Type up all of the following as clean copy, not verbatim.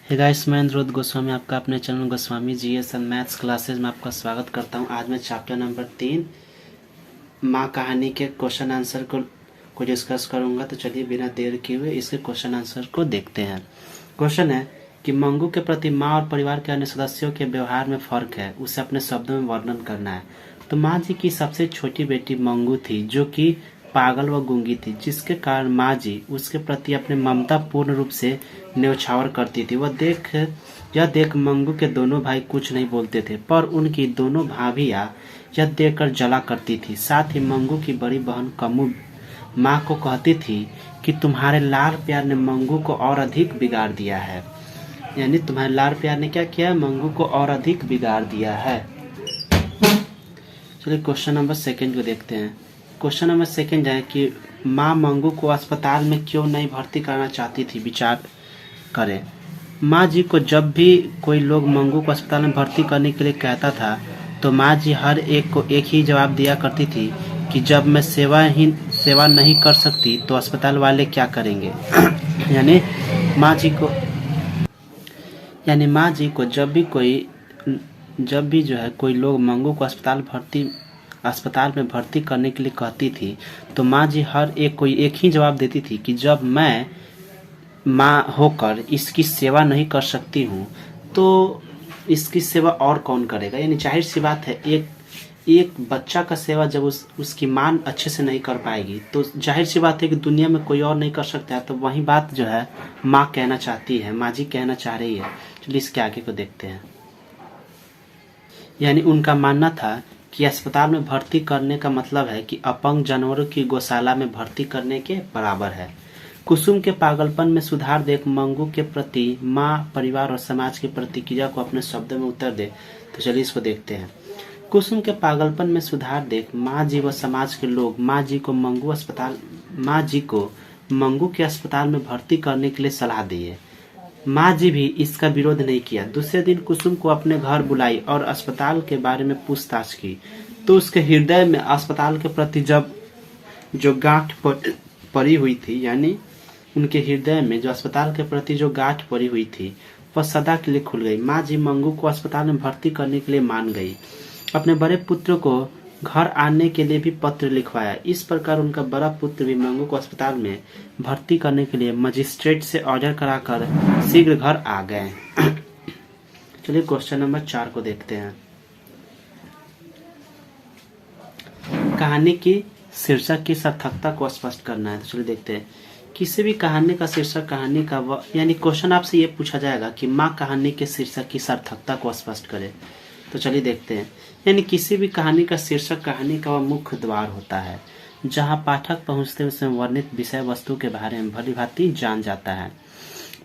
Hey guys, मैं अनुरोध गोस्वामी आपका अपने channel Goswami GS and maths classes में आपका स्वागत करता हूं। आज मैं चैप्टर नंबर 3 माँ कहानी के क्वेश्चन आंसर को डिस्कस करूंगा। तो चलिए बिना देर किए हुए इसके क्वेश्चन आंसर को देखते हैं। क्वेश्चन है कि मंगू के प्रति माँ और परिवार के अन्य सदस्यों के व्यवहार में फर्क है, उसे अपने शब्दों में वर्णन करना है। तो माँ जी की सबसे छोटी बेटी मंगू थी, जो कि पागल व गूंगी थी, जिसके कारण माँ जी उसके प्रति अपने ममता पूर्ण रूप से न्यौछावर करती थी। यह देख मंगू के दोनों भाई कुछ नहीं बोलते थे, पर उनकी दोनों भाभियाँ यह देखकर जला करती थी। साथ ही मंगू की बड़ी बहन कमू माँ को कहती थी कि तुम्हारे लाड़ प्यार ने मंगू को और अधिक बिगाड़ दिया है। यानी तुम्हारे लाड़ प्यार ने क्या किया, मंगू को और अधिक बिगाड़ दिया है। चलिए क्वेश्चन नंबर 2 को देखते हैं। क्वेश्चन नंबर 2 है कि माँ मंगू को अस्पताल में क्यों नहीं भर्ती करना चाहती थी, विचार करें। माँ जी को जब भी कोई लोग मंगू को अस्पताल में भर्ती करने के लिए कहता था, तो माँ जी हर एक को एक ही जवाब दिया करती थी कि जब मैं सेवा नहीं कर सकती तो अस्पताल वाले क्या करेंगे। यानी माँ जी को जब भी जो है कोई लोग मंगू को अस्पताल में भर्ती करने के लिए कहती थी, तो माँ जी हर एक को एक ही जवाब देती थी कि जब मैं माँ होकर इसकी सेवा नहीं कर सकती हूँ तो इसकी सेवा और कौन करेगा। यानी जाहिर सी बात है, एक बच्चा का सेवा जब उसकी माँ अच्छे से नहीं कर पाएगी तो जाहिर सी बात है कि दुनिया में कोई और नहीं कर सकता है। तो वही बात जो है माँ कहना चाहती है, माँ जी कहना चाह रही है। चलिए इसके आगे को देखते हैं। यानी उनका मानना था कि अस्पताल में भर्ती करने का मतलब है कि अपंग जानवरों की गौशाला में भर्ती करने के बराबर है। कुसुम के पागलपन में सुधार देख मंगू के प्रति माँ, परिवार और समाज की प्रतिक्रिया को अपने शब्दों में उत्तर दे। तो चलिए इसको देखते हैं। कुसुम के पागलपन में सुधार देख माँ जी व समाज के लोग माँ जी को मंगू के अस्पताल में भर्ती करने के लिए सलाह दिए। माँ जी भी इसका विरोध नहीं किया। दूसरे दिन कुसुम को अपने घर बुलाई और अस्पताल के बारे में पूछताछ की। तो उसके हृदय में अस्पताल के प्रति जो गांठ पड़ी हुई थी, यानी उनके हृदय में जो अस्पताल के प्रति जो गांठ पड़ी हुई थी, वह सदा के लिए खुल गई। माँ जी मंगू को अस्पताल में भर्ती करने के लिए मान गई। अपने बड़े पुत्र को घर आने के लिए भी पत्र लिखवाया। इस प्रकार उनका बड़ा पुत्र भी मंगू को अस्पताल में भर्ती करने के लिए मजिस्ट्रेट से ऑर्डर कराकर शीघ्र घर आ गए। चलिए क्वेश्चन नंबर 4 को देखते हैं। कहानी की शीर्षक की सार्थकता को स्पष्ट करना है। तो चलिए देखते हैं। किसी भी कहानी का शीर्षक कहानी का यानी क्वेश्चन आपसे ये पूछा जाएगा कि माँ कहानी के शीर्षक की सार्थकता को स्पष्ट करे। तो चलिए देखते हैं। यानी किसी भी कहानी का शीर्षक कहानी का वह मुख्य द्वार होता है, जहां पाठक पहुंचते उसमें वर्णित विषय वस्तु के बारे में भली भांति जान जाता है।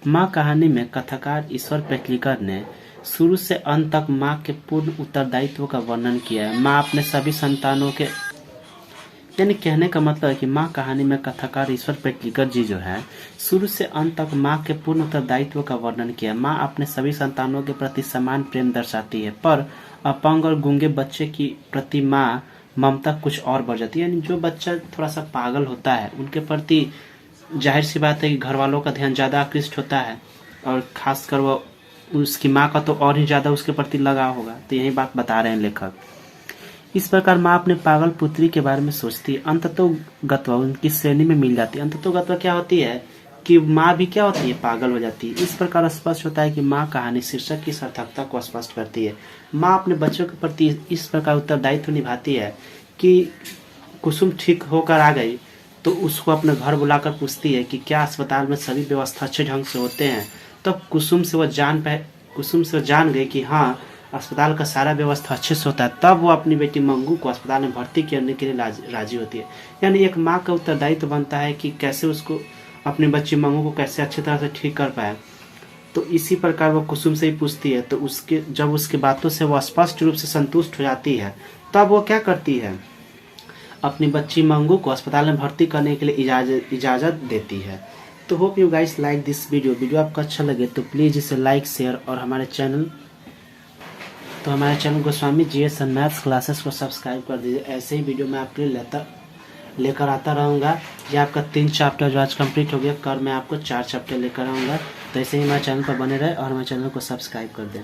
माँ कहानी में कथाकार ईश्वर पेटलीकर ने शुरू से अंत तक माँ के पूर्ण उत्तरदायित्व का वर्णन किया है। माँ अपने सभी संतानों के यानी कहने का मतलब है कि माँ कहानी में कथाकार ईश्वर पेटलीकर जी जो है शुरू से अंत तक माँ के पूर्ण उत्तरदायित्व का वर्णन किया। माँ अपने सभी संतानों के प्रति समान प्रेम दर्शाती है, पर अपंग और गूंगे बच्चे की प्रति माँ ममता कुछ और बढ़ जाती है। यानी जो बच्चा थोड़ा सा पागल होता है उनके प्रति जाहिर सी बात है कि घर वालों का ध्यान ज़्यादा आकृष्ट होता है, और खासकर वो उसकी माँ का तो और ही ज़्यादा उसके प्रति लगाव होगा। तो यही बात बता रहे हैं लेखक। इस प्रकार माँ अपने पागल पुत्री के बारे में सोचती है। अंततोगत्वा उनकी श्रेणी में मिल जाती है। अंततोगत्वा क्या होती है कि माँ भी क्या होती है, पागल हो जाती है। इस प्रकार स्पष्ट होता है कि माँ कहानी शीर्षक की सार्थकता को स्पष्ट करती है। माँ अपने बच्चों के प्रति इस प्रकार उत्तरदायित्व निभाती है कि कुसुम ठीक होकर आ गई तो उसको अपने घर बुलाकर पूछती है कि क्या अस्पताल में सभी व्यवस्था अच्छे ढंग से होते हैं। तब कुसुम से वो जान गई कि हाँ, अस्पताल का सारा व्यवस्था अच्छे से होता है। तब वो अपनी बेटी मंगू को अस्पताल में भर्ती करने के लिए राजी होती है। यानी एक माँ का उत्तरदायित्व बनता है कि कैसे उसको अपनी बच्ची मंगू को कैसे अच्छी तरह से ठीक कर पाए। तो इसी प्रकार वो कुसुम से ही पूछती है। तो जब उसकी बातों से वो स्पष्ट रूप से संतुष्ट हो जाती है, तब वो क्या करती है, अपनी बच्ची मंगू को अस्पताल में भर्ती करने के लिए इजाज़त देती है। तो hope you guys like this video आपको अच्छा लगे तो प्लीज़ इसे लाइक, शेयर और हमारे channel Goswami GS and maths classes को सब्सक्राइब कर दीजिए। ऐसे ही वीडियो मैं आपके लिए लेकर आता रहूँगा। ये आपका 3 चैप्टर जो आज कंप्लीट हो गया, कल मैं आपको 4 चैप्टर लेकर आऊँगा। तो ऐसे ही हमारे चैनल पर बने रहे और हमारे चैनल को सब्सक्राइब कर दें।